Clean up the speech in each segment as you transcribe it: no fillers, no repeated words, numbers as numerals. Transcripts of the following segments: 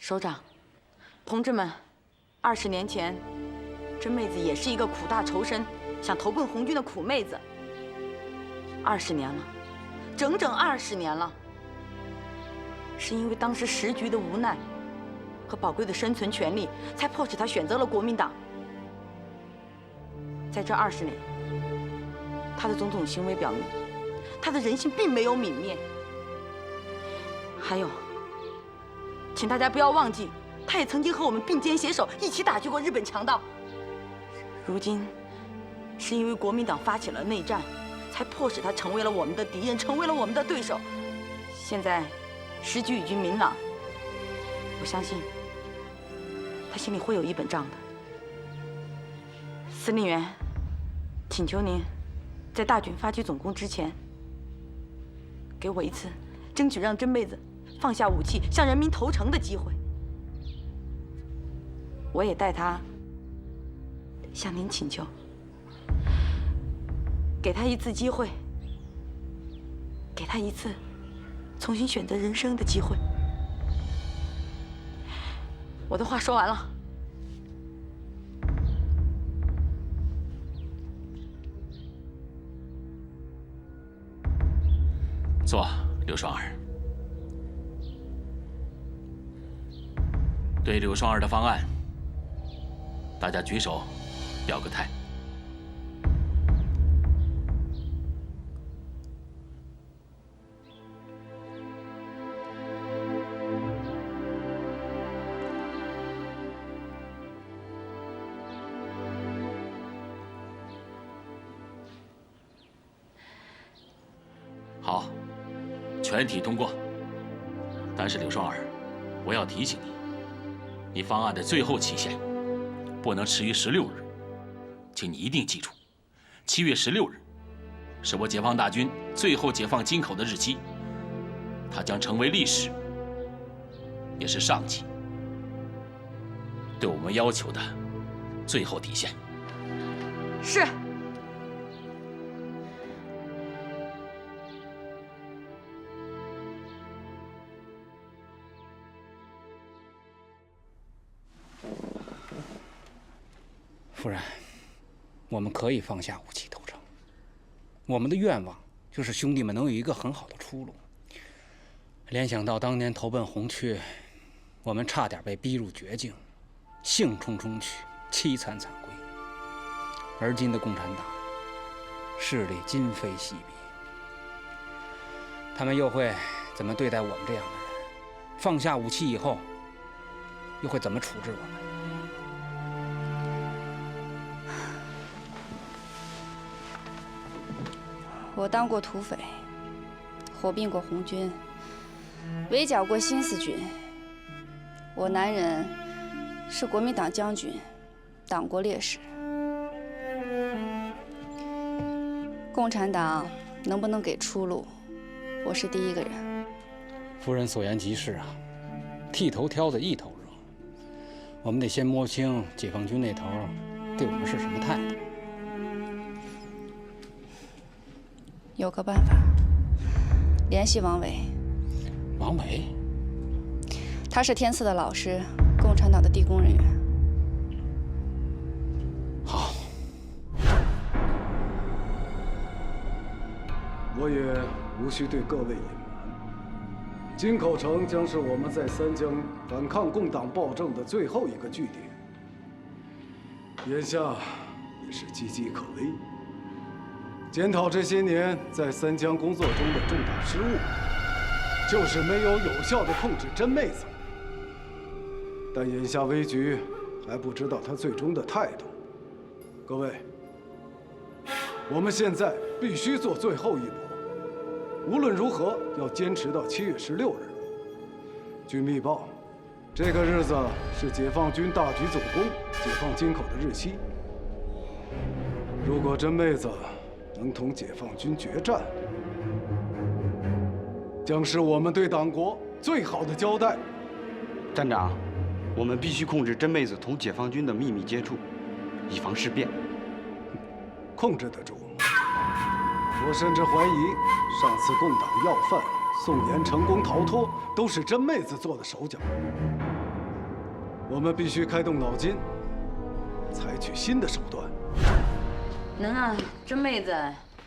首长，同志们，20年前，甄妹子也是一个苦大仇深、想投奔红军的苦妹子。20年了，整整20年了。是因为当时时局的无奈和宝贵的生存权利，才迫使她选择了国民党。在这20年，她的种种行为表明，她的人性并没有泯灭。还有，请大家不要忘记，他也曾经和我们并肩携手，一起打击过日本强盗。如今，是因为国民党发起了内战，才迫使他成为了我们的敌人，成为了我们的对手。现在，时局已经明朗，我相信他心里会有一本账的。司令员，请求您，在大军发起总攻之前，给我一次争取让甄妹子放下武器，向人民投诚的机会。我也代她向您请求，给她一次机会，给她一次重新选择人生的机会。我的话说完了。坐，刘双儿。对刘双儿的方案，大家举手，表个态。好，全体通过。但是柳双儿，我要提醒你，你方案的最后期限不能迟于16日，请你一定记住，7月16日是我解放大军最后解放京口的日期，它将成为历史，也是上级对我们要求的最后底线。是。夫人，我们可以放下武器投诚。我们的愿望就是兄弟们能有一个很好的出路。联想到当年投奔红区，我们差点被逼入绝境，兴冲冲去，凄惨惨归。而今的共产党势力今非昔比，他们又会怎么对待我们这样的人？放下武器以后，又会怎么处置我们？我当过土匪，火并过红军，围剿过新四军。我男人是国民党将军，挡过烈士。共产党能不能给出路，我是第一个人。夫人所言极是啊，剃头挑子一头热。我们得先摸清解放军那头对我们是什么态度。有个办法，联系王伟。王伟，他是天赐的老师，共产党的地宫人员。好。我也无需对各位隐瞒，金口城将是我们在三江反抗共党暴政的最后一个据点，眼下也是岌岌可危。检讨这些年在三江工作中的重大失误，就是没有有效地控制甄妹子。但眼下危局还不知道她最终的态度。各位，我们现在必须做最后一搏，无论如何要坚持到7月16日。据密报，这个日子是解放军大举总攻解放京口的日期。如果甄妹子能同解放军决战，将是我们对党国最好的交代。站长，我们必须控制甄妹子同解放军的秘密接触，以防事变。控制得住。我甚至怀疑，上次共党要犯宋岩成功逃脱，都是甄妹子做的手脚。我们必须开动脑筋，采取新的手段。能让真妹子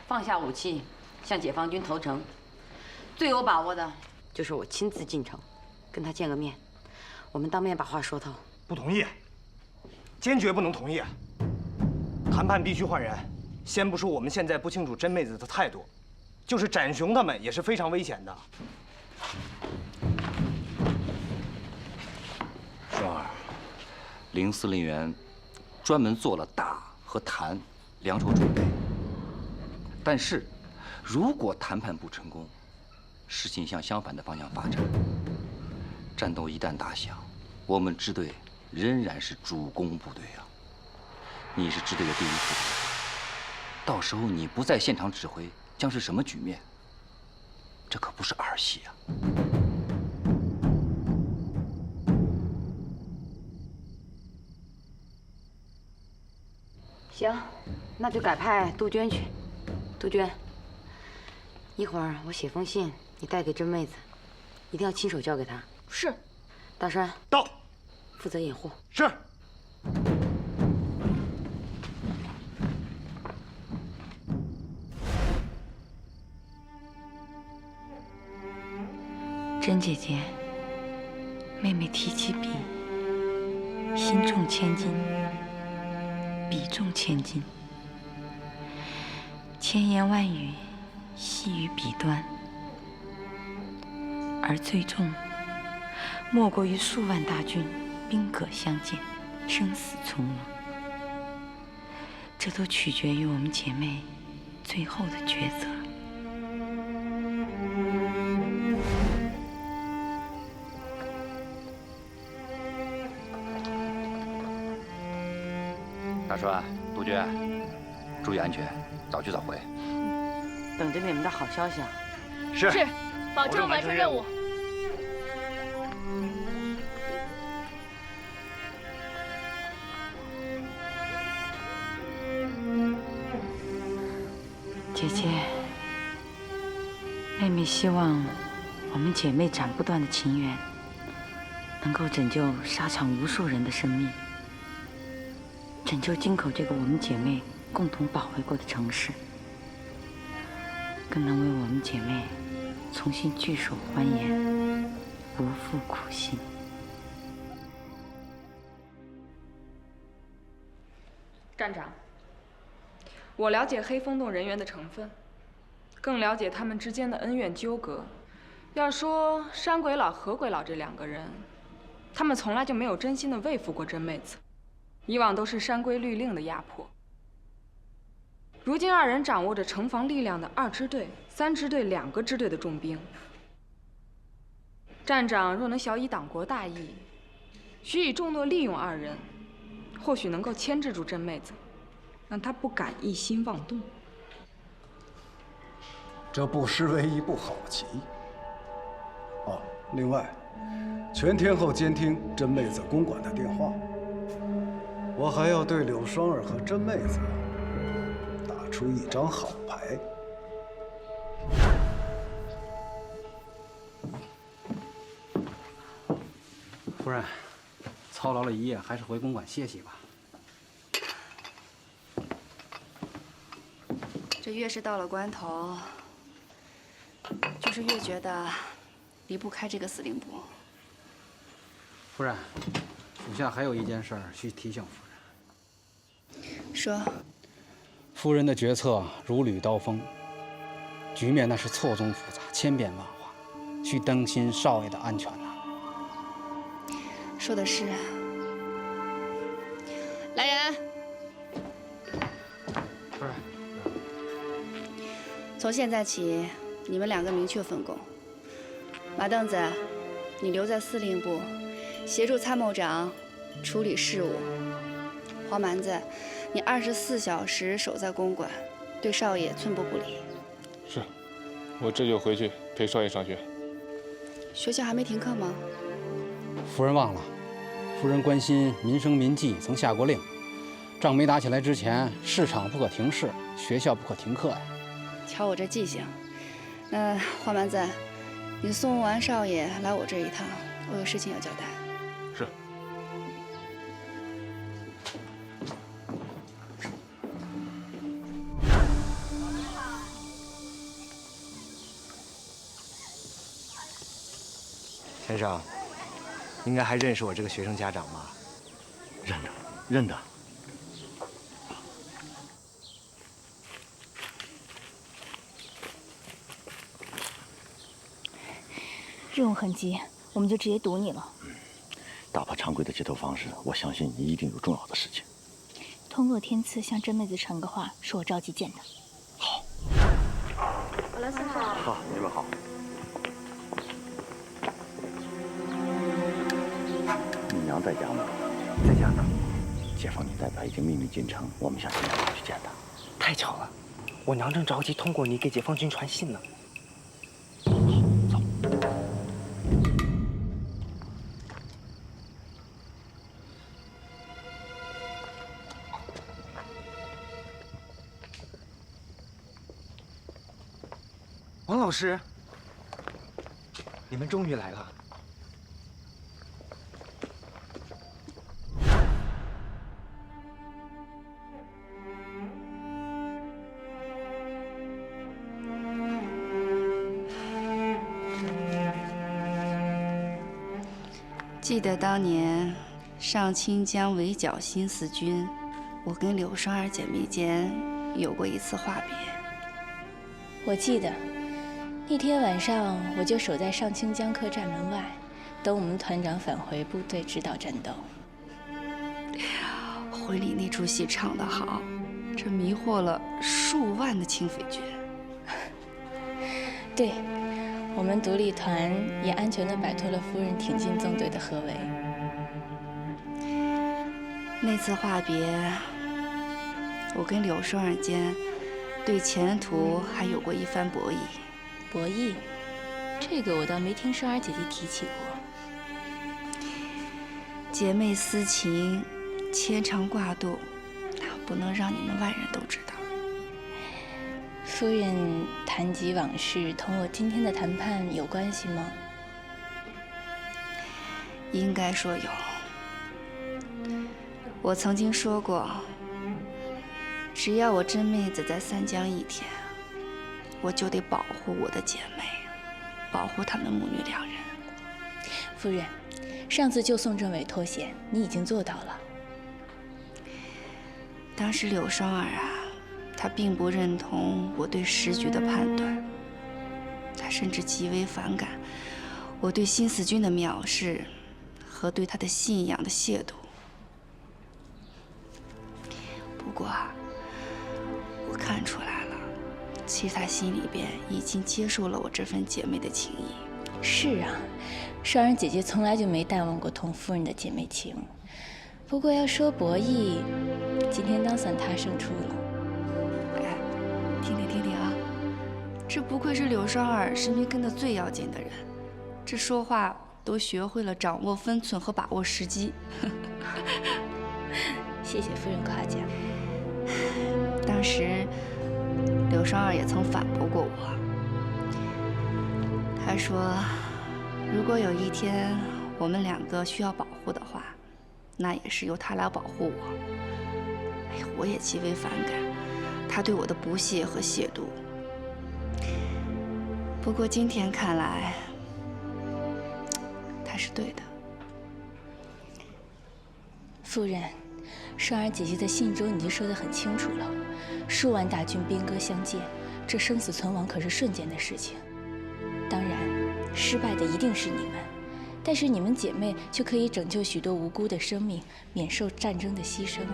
放下武器，向解放军投诚，最有把握的就是我亲自进城，跟她见个面，我们当面把话说透。不同意，坚决不能同意。谈判必须换人。先不说我们现在不清楚真妹子的态度，就是展雄他们也是非常危险的。双儿，林司令员专门做了打和谈两手准备。但是，如果谈判不成功，事情向相反的方向发展，战斗一旦打响，我们支队仍然是主攻部队啊。你是支队的第一副指挥，到时候你不在现场指挥，将是什么局面？这可不是儿戏啊！行，那就改派杜鹃去。杜鹃，一会儿我写封信，你带给真妹子，一定要亲手交给她。是。大山到，负责掩护。是。真姐姐，妹妹提起笔，心重千斤，笔重千斤，千言万语系于笔端，而最重莫过于数万大军兵戈相见，生死存亡。这都取决于我们姐妹最后的抉择。大栓、杜鹃，注意安全，早去早回。等着你们的好消息啊！是，保证完成任务。姐姐，妹妹希望我们姐妹斩不断的情缘，能够拯救沙场无数人的生命，拯救京口这个我们姐妹共同保卫过的城市，更能为我们姐妹重新聚首欢颜，不负苦心。站长，我了解黑风洞人员的成分，更了解他们之间的恩怨纠葛。要说山鬼老、河鬼老这两个人，他们从来就没有真心的慰服过真妹子，以往都是山规律令的压迫。如今二人掌握着城防力量的2支队、3支队、2个支队的重兵。站长若能晓以党国大义，许以重诺利用二人，或许能够牵制住真妹子，让她不敢一心妄动。这不失为一步好棋。哦，另外，全天候监听真妹子公馆的电话。我还要对柳双儿和真妹子打出一张好牌。夫人，操劳了一夜，还是回公馆歇息吧。这越是到了关头，就是越觉得离不开这个司令部。夫人，属下还有一件事需提醒夫人。说。夫人的决策如履刀锋，局面那是错综复杂、千变万化，需担心少爷的安全呐。说的是。来人！夫人。从现在起，你们2个明确分工。马凳子，你留在司令部，协助参谋长处理事务。黄蛮子，你24小时守在公馆，对少爷寸步不离。是，我这就回去陪少爷上学。学校还没停课吗？夫人忘了，夫人关心民生民计，曾下过令，仗没打起来之前，市场不可停市，学校不可停课呀。瞧我这记性。那黄蛮子，你送完少爷来我这一趟，我有事情要交代。是。先生，应该还认识我这个学生家长吧？认得，认得。日用很急，我们就直接堵你了。打破常规的接头方式，我相信你一定有重要的事情。通过天赐向甄妹子传个话，说我着急见她。好。老师好。好，你们好。你娘在家吗？在家呢。解放军代表已经秘密进城，我们想尽快去见她。太巧了，我娘正着急通过你给解放军传信呢。走。王老师，你们终于来了。记得当年上清江围剿新四军，我跟柳双儿姐妹间有过一次话别。我记得那天晚上，我就守在上清江客栈门外，等我们团长返回部队指导战斗。婚礼那出戏唱得好，这迷惑了数万的清匪军。对，我们独立团也安全地摆脱了夫人挺进纵队的合围。那次话别，我跟柳双儿间对前途还有过一番博弈。博弈，这个我倒没听双儿姐姐提起过。姐妹私情，牵肠挂肚，不能让你们外人都知道。夫人谈及往事，同我今天的谈判有关系吗？应该说有。我曾经说过，只要我甄妹子在三江一天，我就得保护我的姐妹，保护她们母女两人。夫人，上次救宋政委脱险，你已经做到了。当时柳双儿啊，她并不认同我对时局的判断，她甚至极为反感我对新四军的藐视和对她的信仰的亵渎。不过啊，我看出来了，其实她心里边已经接受了我这份姐妹的情谊。是啊，双儿姐姐从来就没淡忘过同夫人的姐妹情。不过要说博弈，今天当算她胜出了。哎，听听听听啊，这不愧是柳双儿身边跟得最要紧的人，这说话都学会了掌握分寸和把握时机。谢谢夫人夸奖。当时柳双儿也曾反驳过我，她说，如果有一天我们两个需要保护的话，那也是由她来保护我。哎，我也极为反感她对我的不屑和亵渎。不过今天看来，她是对的。夫人，双儿姐姐的信中已经说得很清楚了，数万大军兵戈相见，这生死存亡可是瞬间的事情。当然，失败的一定是你们，但是你们姐妹却可以拯救许多无辜的生命，免受战争的牺牲啊。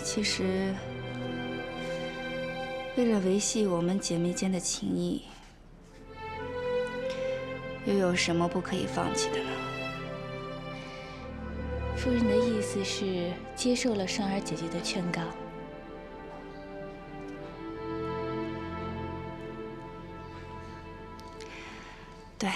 其实，为了维系我们姐妹间的情谊，又有什么不可以放弃的呢？夫人的意思是接受了双儿姐姐的劝告。对。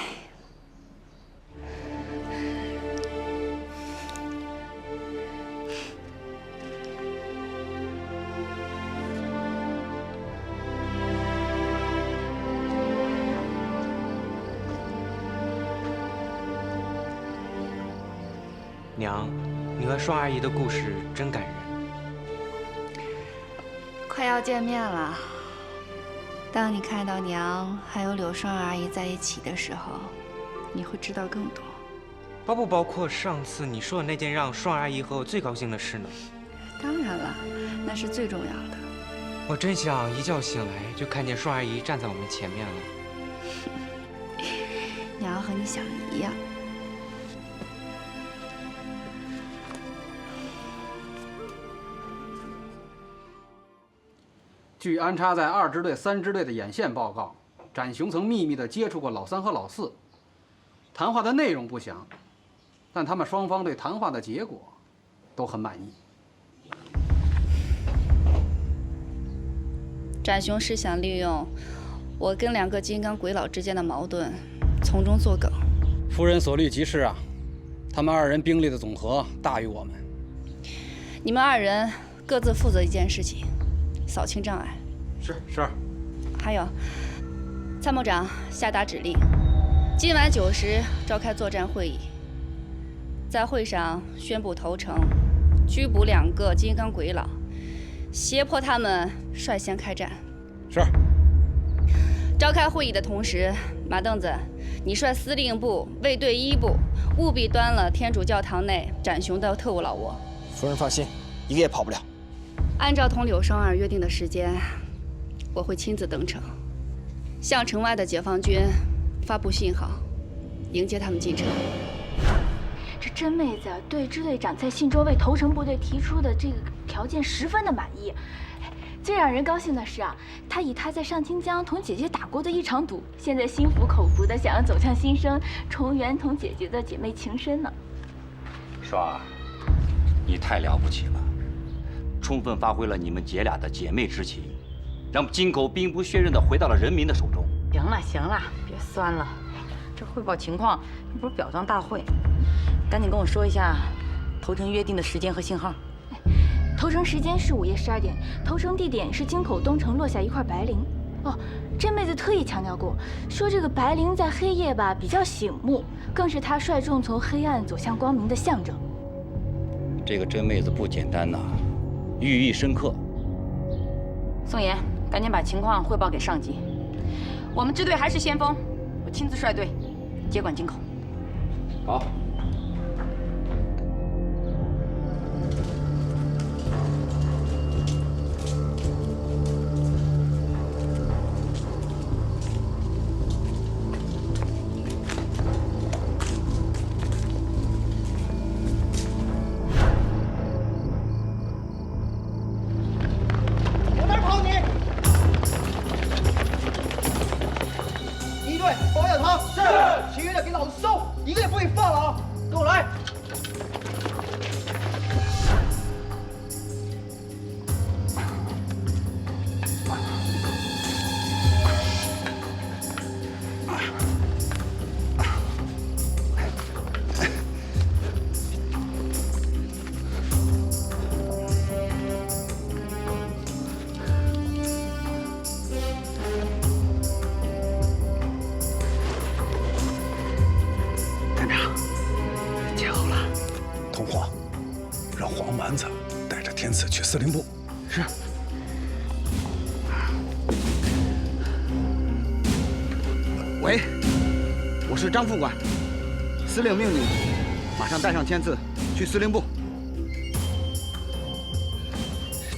娘，你和双阿姨的故事真感人。快要见面了，当你看到娘还有柳双儿阿姨在一起的时候，你会知道更多。包不包括上次你说的那件让双儿阿姨和我最高兴的事呢？当然了，那是最重要的。我真想一觉醒来就看见双儿阿姨站在我们前面了。娘和你想的一样。据安插在2支队、3支队的眼线报告，展雄曾秘密地接触过老3和老4。谈话的内容不详，但他们双方对谈话的结果都很满意。展雄是想利用我跟2个金刚鬼佬之间的矛盾，从中作梗。夫人所虑极是啊，他们2人兵力的总和大于我们。你们2人各自负责一件事情，扫清障碍。是。还有，参谋长下达指令，今晚9时召开作战会议，在会上宣布投诚，拘捕2个金刚鬼佬，胁迫他们率先开战。是。召开会议的同时，马凳子，你率司令部、卫队1部务必端了天主教堂内展雄的特务老窝。夫人放心，一个也跑不了。按照同柳双儿约定的时间，我会亲自登城，向城外的解放军发布信号，迎接他们进城。这真妹子对支队长在信中为投诚部队提出的这个条件十分的满意。最让人高兴的是啊，她以她在上清江同姐姐打过的一场赌，现在心服口服的想要走向新生，重圆同姐姐的姐妹情深呢。双儿，你太了不起了，充分发挥了你们姐俩的姐妹之情，让金口兵不血刃的回到了人民的手中。行了，别酸了。这汇报情况又不是表彰大会，赶紧跟我说一下投诚约定的时间和信号。投诚时间是午夜12点，投诚地点是京口东城落下一块白绫。哦，真妹子特意强调过，说这个白绫在黑夜吧比较醒目，更是她率众从黑暗走向光明的象征。这个真妹子不简单呐，寓意深刻。宋岩，赶紧把情况汇报给上级。我们支队还是先锋，我亲自率队接管京口。好。司令部。是。喂，我是张副官，司令命令马上带上签字去司令部。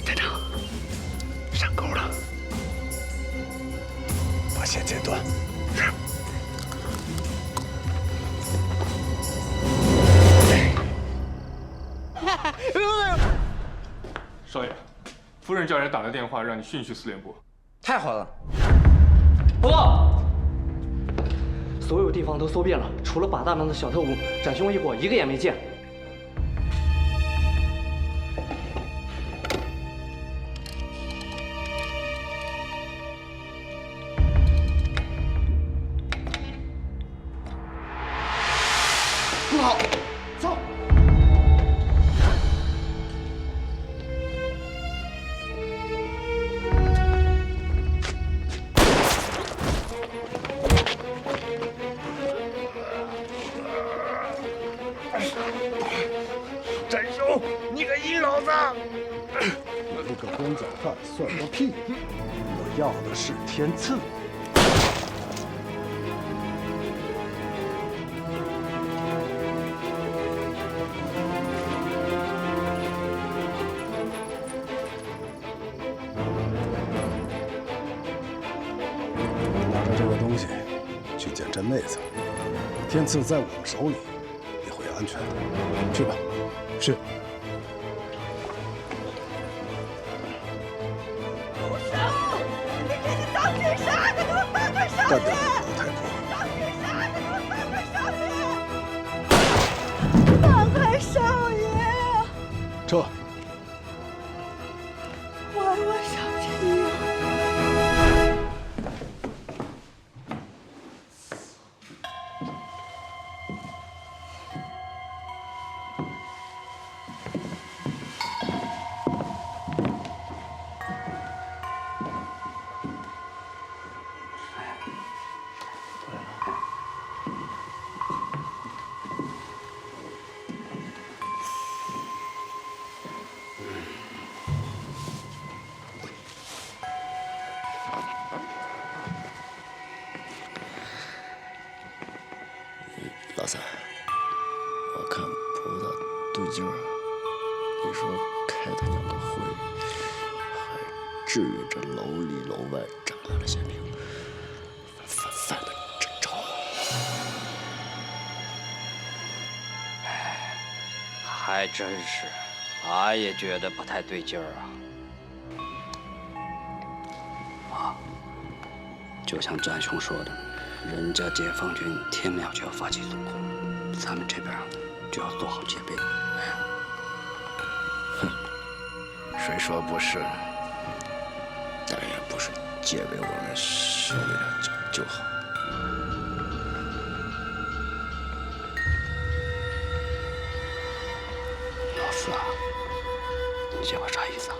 站长，上钩了，把线剪断。是。少爷，夫人叫人打来电话，让你迅去司令部。太好了！报告，所有地方都搜遍了，除了把大门的小特务展兄一伙，一个也没见。不好，走！展兄，你个阴老子！个光脚汉算个屁！我要的是天赐。拿着这个东西去见真妹子，天赐在我们手里，你会安全的。去吧。是。干掉老太婆！放开少爷！撤！我少爷呀！老三，我看不大对劲儿啊！你说开他娘的会，还至于这楼里楼外站满了宪兵，犯得真着吗？还真是，俺也觉得不太对劲儿啊！就像战兄说的，人家解放军天亮就要发起总攻，咱们这边就要做好戒备。哼，谁说不是？但也不是借给我们兄弟俩就好。老四啊，你这话啥意思啊？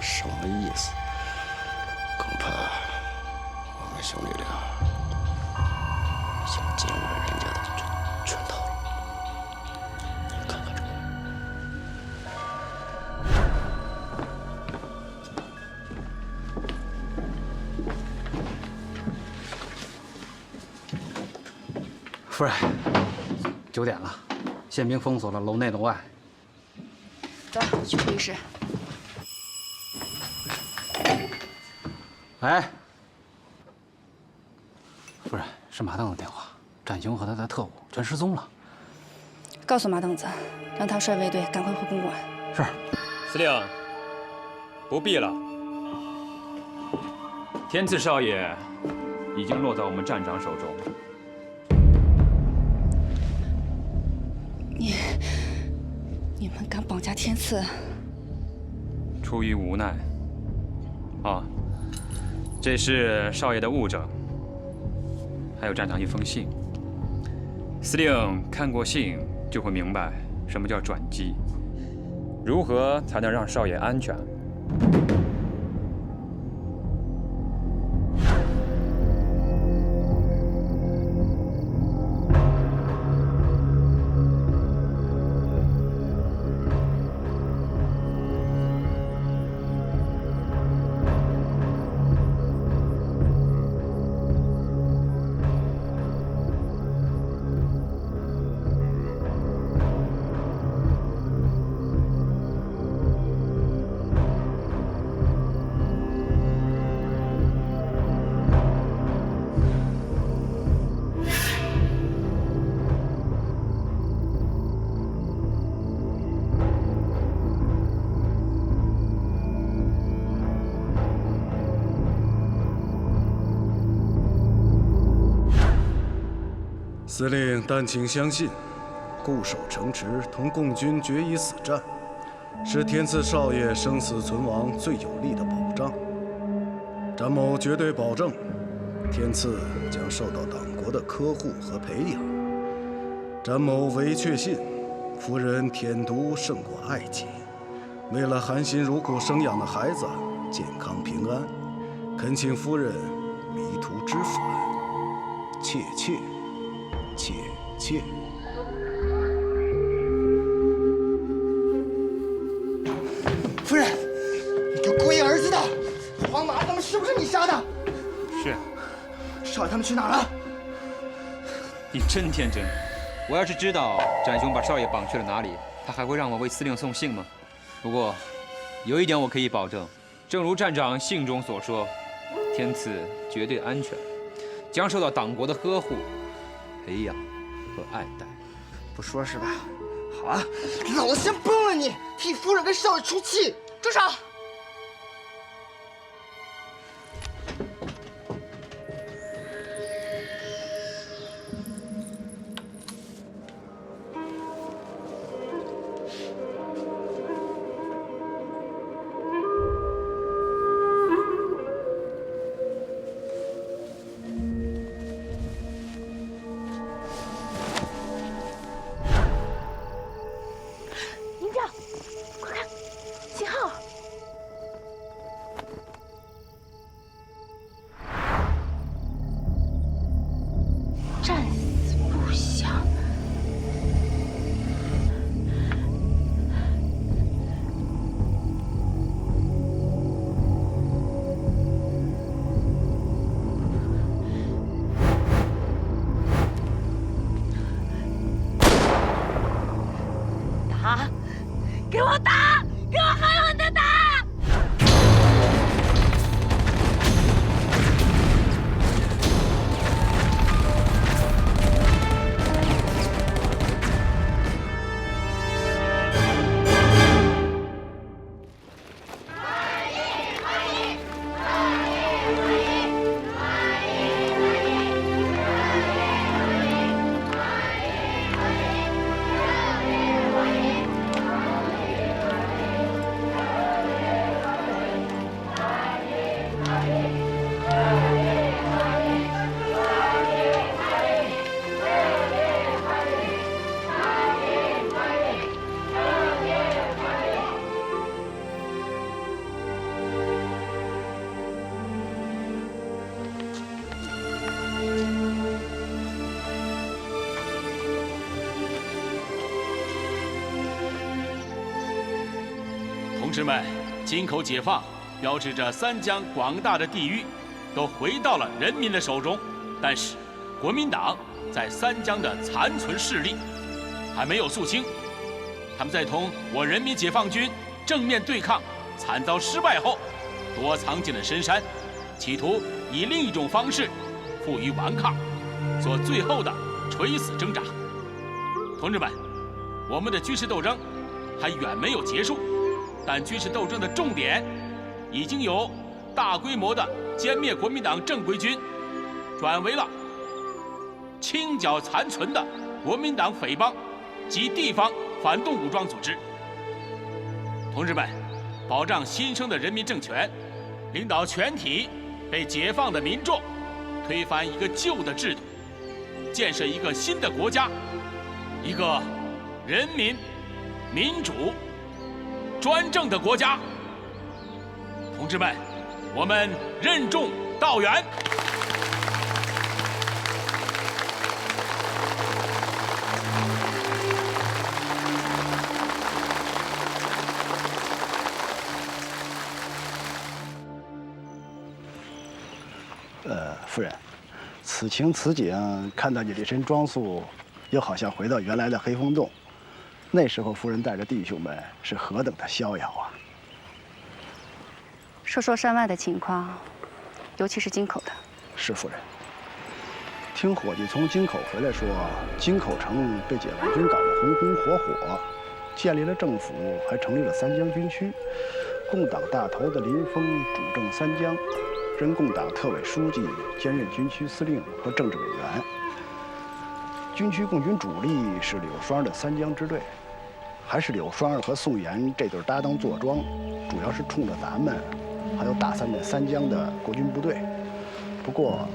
什么意思？恐怕我们兄弟俩想进入了人家的圈套了。看看这。夫人，9点了，宪兵封锁了楼内楼外。走，去会议室。哎，夫人，是马凳子电话，展雄和他的特务全失踪了。告诉马凳子，让他率卫队赶快回公馆。是。司令，不必了。天赐少爷已经落在我们站长手中。你们敢绑架天赐？出于无奈。啊，这是少爷的物证，还有站长一封信。司令看过信就会明白什么叫转机，如何才能让少爷安全。司令，但请相信，固守城池，同共军决一死战，是天赐少爷生死存亡最有力的保障。展某绝对保证，天赐将受到党国的呵护和培养。展某唯确信，夫人舔犊胜过爱己。为了含辛茹苦生养的孩子健康平安，恳请夫人迷途知返，切切。夫人。们是不是你杀的？是。少爷他们去哪儿了？你真天真！我要是知道展雄把少爷绑去了哪里，他还会让我为司令送信吗？不过，有一点我可以保证，正如站长信中所说，天赐绝对安全，将受到党国的呵护、培养和爱戴。不说是吧？好啊，老子先崩了你，替夫人跟少爷出气！住手！给我打！给我狠狠的打！同志们，金口解放标志着三江广大的地域都回到了人民的手中，但是国民党在三江的残存势力还没有肃清，他们在同我人民解放军正面对抗惨遭失败后，躲藏进了深山，企图以另一种方式负隅顽抗，做最后的垂死挣扎。同志们，我们的军事斗争还远没有结束，但军事斗争的重点已经由大规模的歼灭国民党正规军，转为了清剿残存的国民党匪帮及地方反动武装组织。同志们，保障新生的人民政权，领导全体被解放的民众，推翻一个旧的制度，建设一个新的国家，一个人民、民主、专政的国家。同志们，我们任重道远。夫人，此情此景，看到你这身装束，又好像回到原来的黑风洞。那时候，夫人带着弟兄们是何等的逍遥啊！说说山外的情况，尤其是京口的。是夫人。听伙计从京口回来说，京口城被解放军搞得红红火火，建立了政府，还成立了三江军区。共党大头子林峰主政三江，任共党特委书记，兼任军区司令和政治委员。军区共军主力是柳双的三江支队，还是柳双和宋岩这对搭档坐庄，主要是冲着咱们，还有打散在三江的国军部队。不过，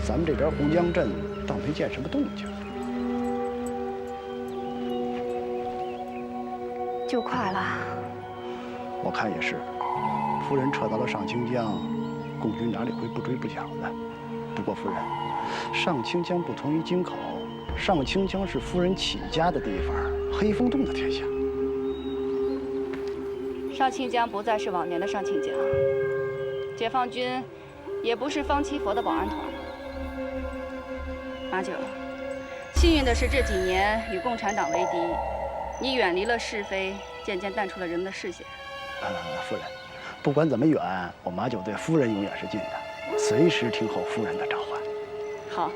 咱们这边洪江镇倒没见什么动静。就快了。我看也是，夫人撤到了上清江，共军哪里会不追不抢的？不过夫人，上清江不同于京口，上清江是夫人起家的地方，黑风洞的天下。上清江不再是往年的上清江，解放军也不是方七佛的保安团。马九，幸运的是这几年与共产党为敌，你远离了是非，渐渐淡出了人们的视线。夫人，不管怎么远，我马九对夫人永远是近的，随时听候夫人的召唤。好，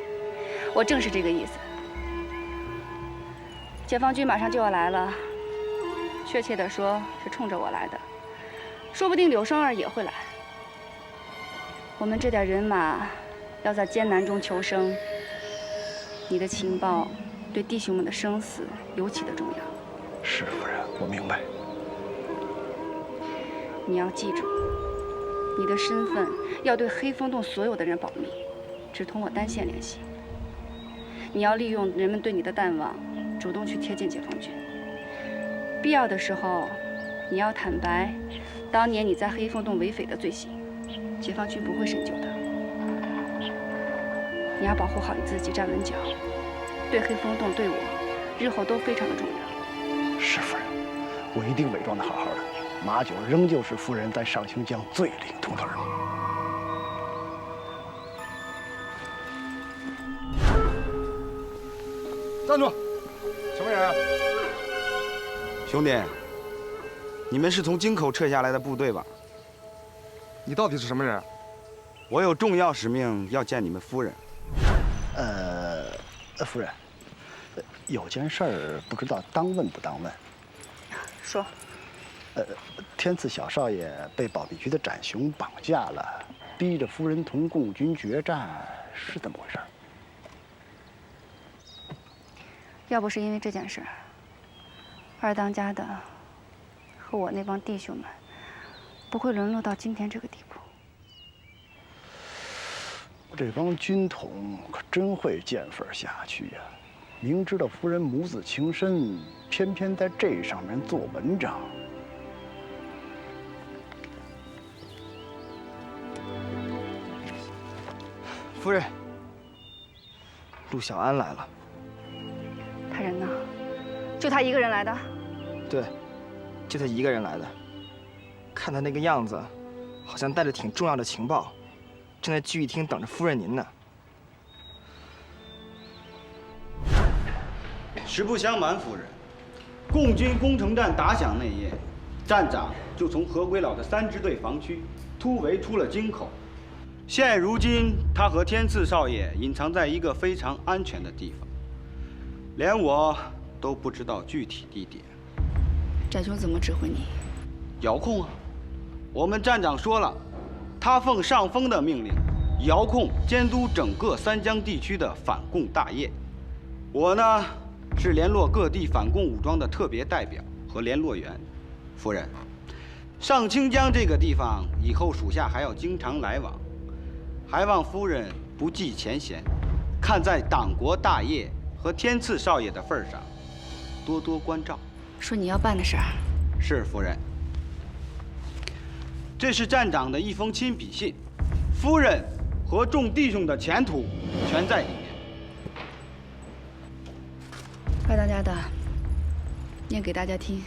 我正是这个意思。解放军马上就要来了，确切的说是冲着我来的，说不定柳双儿也会来。我们这点人马要在艰难中求生，你的情报对弟兄们的生死尤其的重要。是夫人，我明白。你要记住，你的身份要对黑风洞所有的人保密，只同我单线联系。你要利用人们对你的淡忘，主动去贴近解放军。必要的时候，你要坦白当年你在黑风洞为匪的罪行，解放军不会深究的。你要保护好你自己，站稳脚，对黑风洞对我，日后都非常的重要。是夫人，我一定伪装得好好的。马九仍旧是夫人在上清江最灵通的人物。站住！什么人啊？兄弟，你们是从京口撤下来的部队吧？你到底是什么人？我有重要使命要见你们夫人。夫人，有件事儿不知道当问不当问。说。天赐小少爷被保密局的展雄绑架了，逼着夫人同共军决战，是怎么回事？要不是因为这件事，二当家的和我那帮弟兄们不会沦落到今天这个地步。这帮军统可真会见缝下去呀！明知道夫人母子情深，偏偏在这上面做文章。夫人，陆小安来了。他人呢？就他一个人来的？对，就他一个人来的。看他那个样子，好像带着挺重要的情报，正在聚义厅等着夫人您呢。实不相瞒，夫人，共军攻城战打响那夜，站长就从河鬼佬的3支队防区突围出了京口。现如今，他和天赐少爷隐藏在一个非常安全的地方，连我都不知道具体地点。展雄怎么指挥你？遥控啊！我们站长说了，他奉上峰的命令，遥控监督整个三江地区的反共大业。我呢，是联络各地反共武装的特别代表和联络员。夫人，上清江这个地方以后属下还要经常来往。还望夫人不计前嫌，看在党国大业和天赐少爷的份上，多多关照。说你要办的事儿。是夫人。这是站长的一封亲笔信，夫人和众弟兄的前途全在里面。二当家的，念给大家听，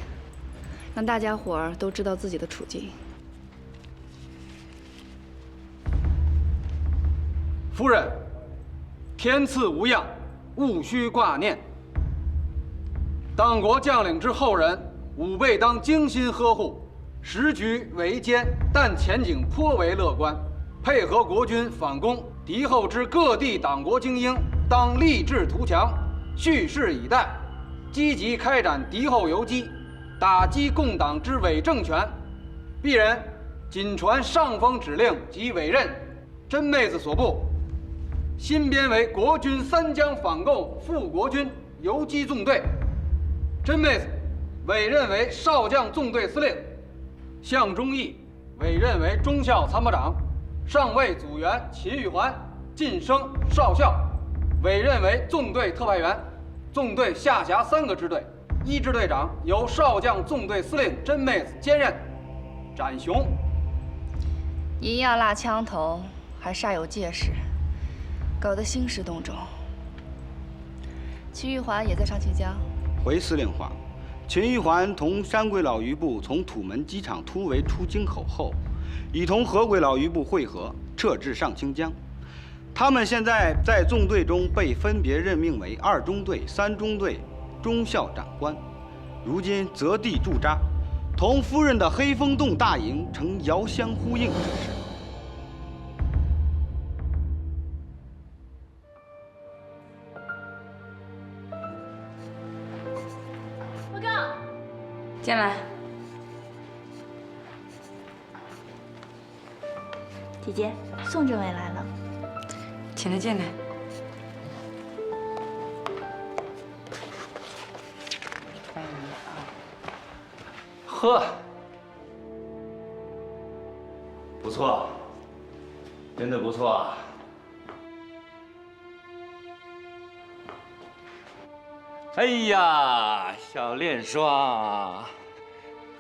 让大家伙儿都知道自己的处境。夫人，天赐无恙，勿须挂念。党国将领之后人，吾辈当精心呵护。时局维艰，但前景颇为乐观。配合国军反攻，敌后之各地党国精英当立志图强，蓄势以待，积极开展敌后游击，打击共党之伪政权。鄙人谨传上峰指令及委任真妹子所部。新编为国军三江反共副国军游击纵队，真妹子委任为少将纵队司令，向忠义委任为中校参谋长，上尉组员秦玉环晋升少校，委任为纵队特派员。纵队下辖3个支队，1支队长由少将纵队司令真妹子兼任。展雄一样落枪头，还煞有介事，搞得兴师动众。秦玉环也在上清江。回司令话，秦玉环同山鬼佬余部从土门机场突围出京口后，已同河鬼老余部会合，撤至上清江。他们现在在纵队中被分别任命为2中队、3中队中校长官，如今择地驻扎，同夫人的黑风洞大营呈遥相呼应之势。报告，进来。姐姐，宋政委来了，请他进来。呵，不错，真的不错。哎呀，小练双，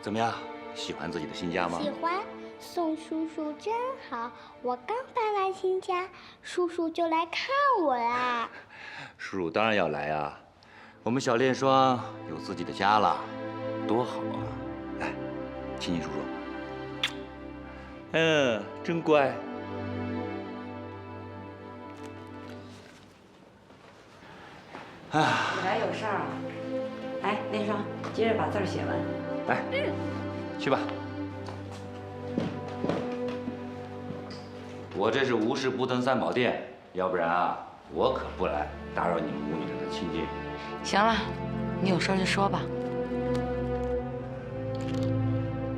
怎么样？喜欢自己的新家吗？喜欢。宋叔叔真好，我刚搬来新家，叔叔就来看我啦。叔叔当然要来啊，我们小练双有自己的家了，多好啊！来，亲亲叔叔。真乖。哎，你来有事儿啊？来，练双，接着把字儿写完。来，去吧。我这是无事不登三宝殿，要不然啊，我可不来打扰你们母女的亲近。行了，你有事就说吧。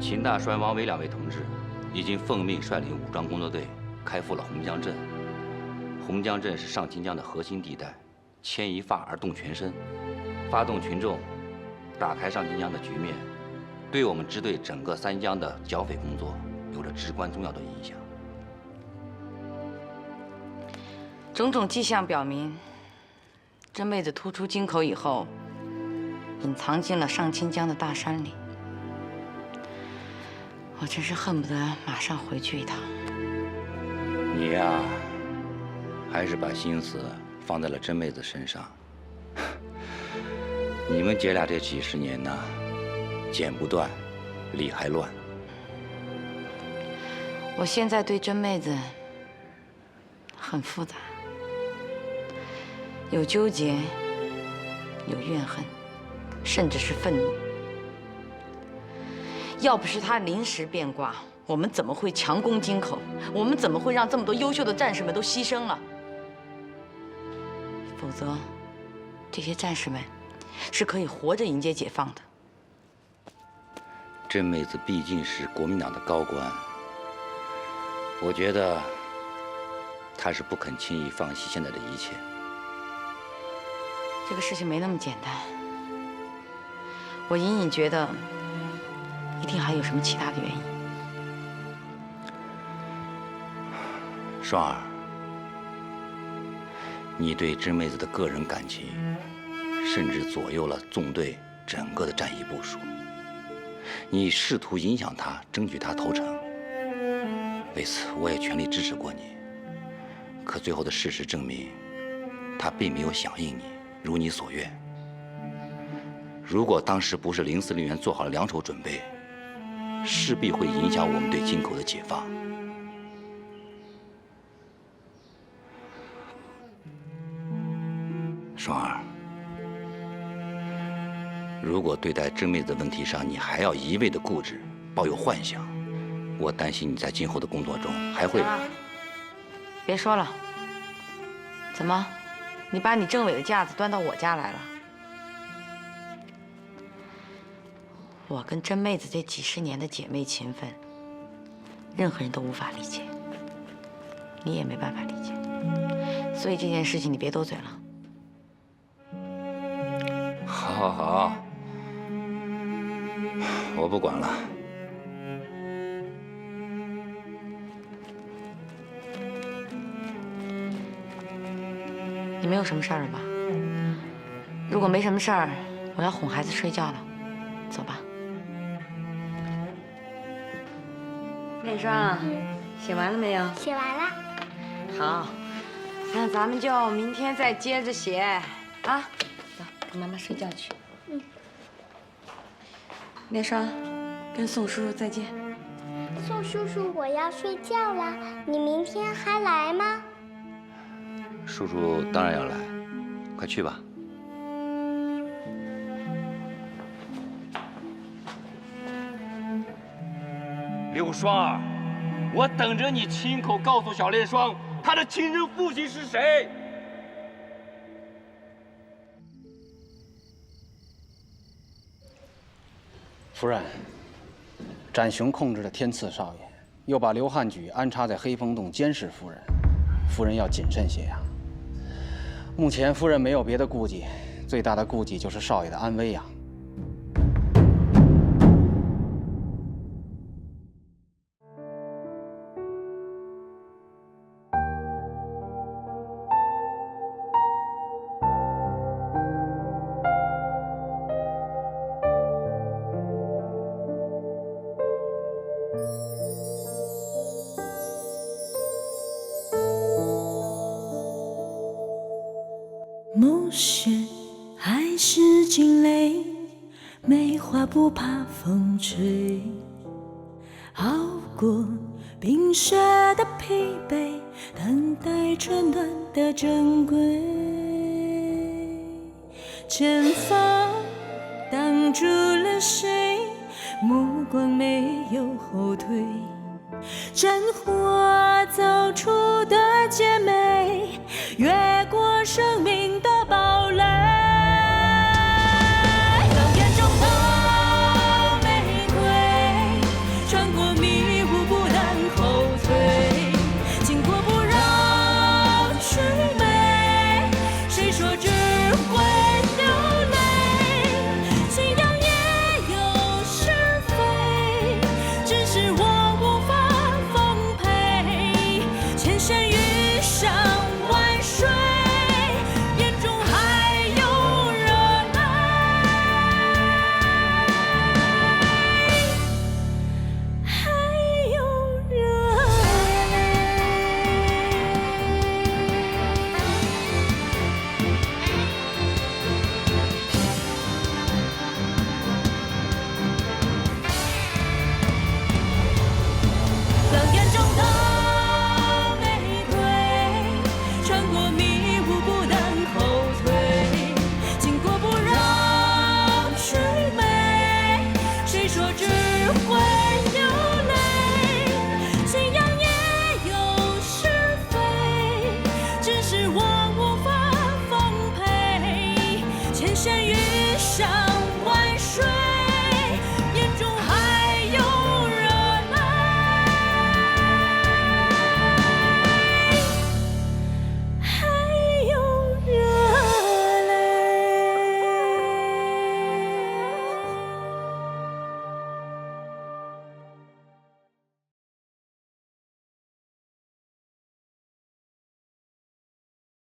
秦大栓、王伟2位同志已经奉命率领武装工作队开赴了洪江镇。洪江镇是上清江的核心地带，牵一发而动全身，发动群众，打开上清江的局面，对我们支队整个三江的剿匪工作有着至关重要的影响。种种迹象表明，真妹子突出京口以后，隐藏进了上清江的大山里。我真是恨不得马上回去一趟。你呀，还是把心思放在了真妹子身上。你们姐俩这几十年呢，剪不断，理还乱。我现在对真妹子很复杂，有纠结，有怨恨，甚至是愤怒。要不是她临时变卦，我们怎么会强攻京口？我们怎么会让这么多优秀的战士们都牺牲了？否则，这些战士们是可以活着迎接解放的。真妹子毕竟是国民党的高官，我觉得她是不肯轻易放弃现在的一切。这个事情没那么简单，我隐隐觉得一定还有什么其他的原因。双儿，你对真妹子的个人感情，甚至左右了纵队整个的战役部署。你试图影响她，争取她投诚。为此，我也全力支持过你。可最后的事实证明，她并没有响应你，如你所愿。如果当时不是林司令员做好了两手准备，势必会影响我们对京口的解放。双儿，如果对待真妹子问题上你还要一味的固执，抱有幻想，我担心你在今后的工作中还会……别说了，怎么，你把你政委的架子端到我家来了？我跟真妹子这几十年的姐妹情分，任何人都无法理解，你也没办法理解，所以这件事情你别多嘴了。好，好，我不管了。你没有什么事儿了吧？如果没什么事儿，我要哄孩子睡觉了，走吧。练双，写完了没有？写完了。好，那咱们就明天再接着写啊。走，跟妈妈睡觉去。练双，跟宋叔叔再见。宋叔叔，我要睡觉了，你明天还来吗？叔叔当然要来，快去吧。刘双儿，我等着你亲口告诉小莲霜，她的亲生父亲是谁。夫人，展雄控制了天赐少爷，又把刘汉举安插在黑风洞监视夫人，夫人要谨慎些呀。目前夫人没有别的顾忌，最大的顾忌就是少爷的安危呀。暮雪还是惊雷，梅花不怕风吹，熬过冰雪的疲惫，等待春暖的珍贵。前方挡住了谁？目光没有后退，战火走出的姐妹，越过生命的堡垒。狼烟中的玫瑰，穿过迷雾不能后退，经过不让去美，谁说只会流泪？信仰也有是非，只是我无法奉陪，千山遇上万水，眼中还有热爱，还有热爱。狼烟中的玫瑰，穿过迷雾不能后退，经过不让去美，谁说只会流泪？信仰也有是非，只是我无法奉陪，千山遇上